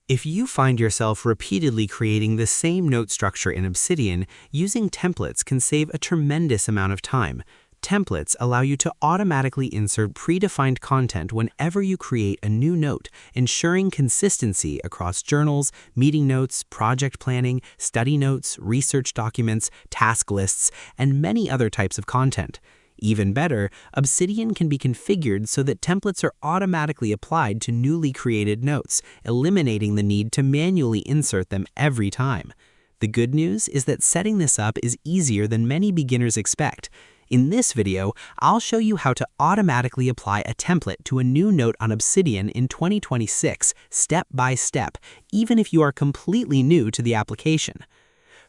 If you find yourself repeatedly creating the same note structure in Obsidian, using templates can save a tremendous amount of time. Templates allow you to automatically insert predefined content whenever you create a new note, ensuring consistency across journals, meeting notes, project planning, study notes, research documents, task lists, and many other types of content. Even better, Obsidian can be configured so that templates are automatically applied to newly created notes, eliminating the need to manually insert them every time. The good news is that setting this up is easier than many beginners expect. In this video, I'll show you how to automatically apply a template to a new note on Obsidian in 2026, step by step, even if you are completely new to the application.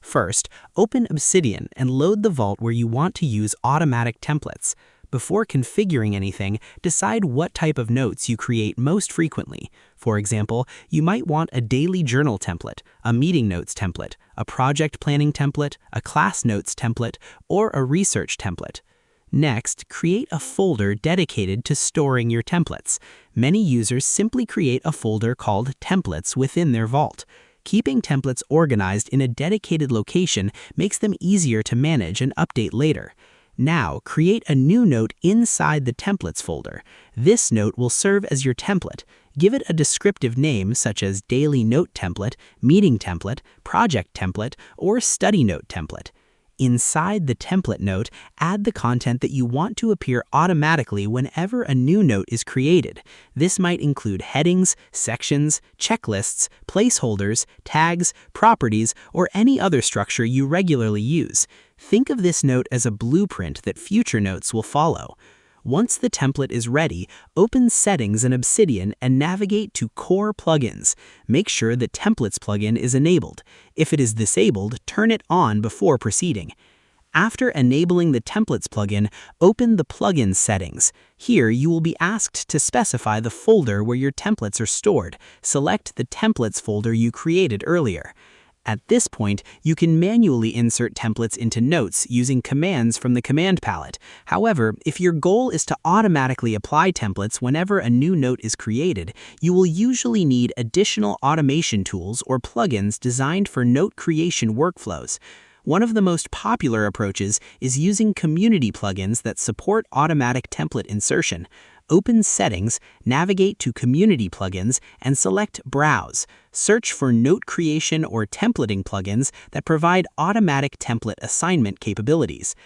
First, open Obsidian and load the vault where you want to use automatic templates. Before configuring anything, decide what type of notes you create most frequently. For example, you might want a daily journal template, a meeting notes template, a project planning template, a class notes template, or a research template. Next, create a folder dedicated to storing your templates. Many users simply create a folder called Templates within their vault. Keeping templates organized in a dedicated location makes them easier to manage and update later. Now, create a new note inside the Templates folder. This note will serve as your template. Give it a descriptive name such as Daily Note Template, Meeting Template, Project Template, or Study Note Template. Inside the template note, add the content that you want to appear automatically whenever a new note is created. This might include headings, sections, checklists, placeholders, tags, properties, or any other structure you regularly use. Think of this note as a blueprint that future notes will follow. Once the template is ready, open Settings in Obsidian and navigate to Core Plugins. Make sure the Templates plugin is enabled. If it is disabled, turn it on before proceeding. After enabling the Templates plugin, open the Plugin settings. Here, you will be asked to specify the folder where your templates are stored. Select the Templates folder you created earlier. At this point, you can manually insert templates into notes using commands from the command palette. However, if your goal is to automatically apply templates whenever a new note is created, you will usually need additional automation tools or plugins designed for note creation workflows. One of the most popular approaches is using community plugins that support automatic template insertion. Open Settings, navigate to Community Plugins, and select Browse. Search for note creation or templating plugins that provide automatic template assignment capabilities.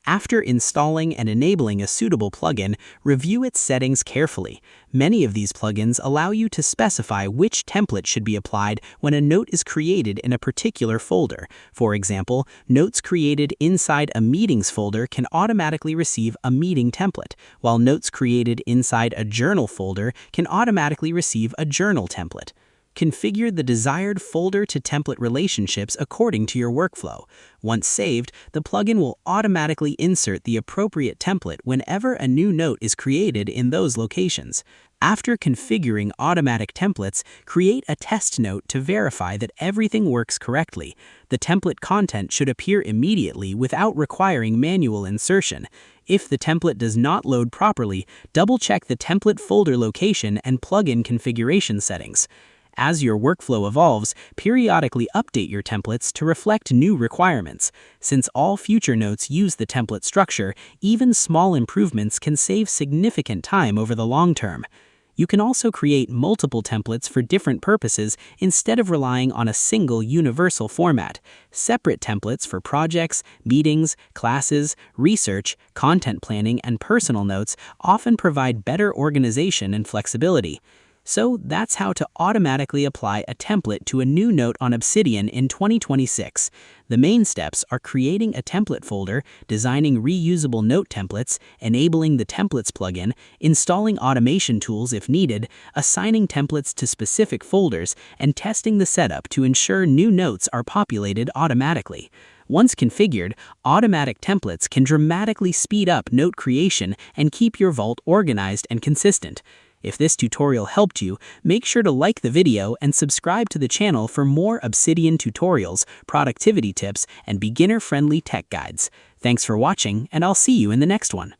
After installing and enabling a suitable plugin, review its settings carefully. Many of these plugins allow you to specify which template should be applied when a note is created in a particular folder. For example, notes created inside a Meetings folder can automatically receive a meeting template, while notes created inside a Journal folder can automatically receive a journal template. Configure the desired folder-to-template relationships according to your workflow. Once saved, the plugin will automatically insert the appropriate template whenever a new note is created in those locations. After configuring automatic templates, create a test note to verify that everything works correctly. The template content should appear immediately without requiring manual insertion. If the template does not load properly, double-check the template folder location and plugin configuration settings. As your workflow evolves, periodically update your templates to reflect new requirements. Since all future notes use the template structure, even small improvements can save significant time over the long term. You can also create multiple templates for different purposes instead of relying on a single universal format. Separate templates for projects, meetings, classes, research, content planning, and personal notes often provide better organization and flexibility. So that's how to automatically apply a template to a new note on Obsidian in 2026. The main steps are creating a template folder, designing reusable note templates, enabling the Templates plugin, installing automation tools if needed, assigning templates to specific folders, and testing the setup to ensure new notes are populated automatically. Once configured, automatic templates can dramatically speed up note creation and keep your vault organized and consistent. If this tutorial helped you, make sure to like the video and subscribe to the channel for more Obsidian tutorials, productivity tips, and beginner-friendly tech guides. Thanks for watching, and I'll see you in the next one.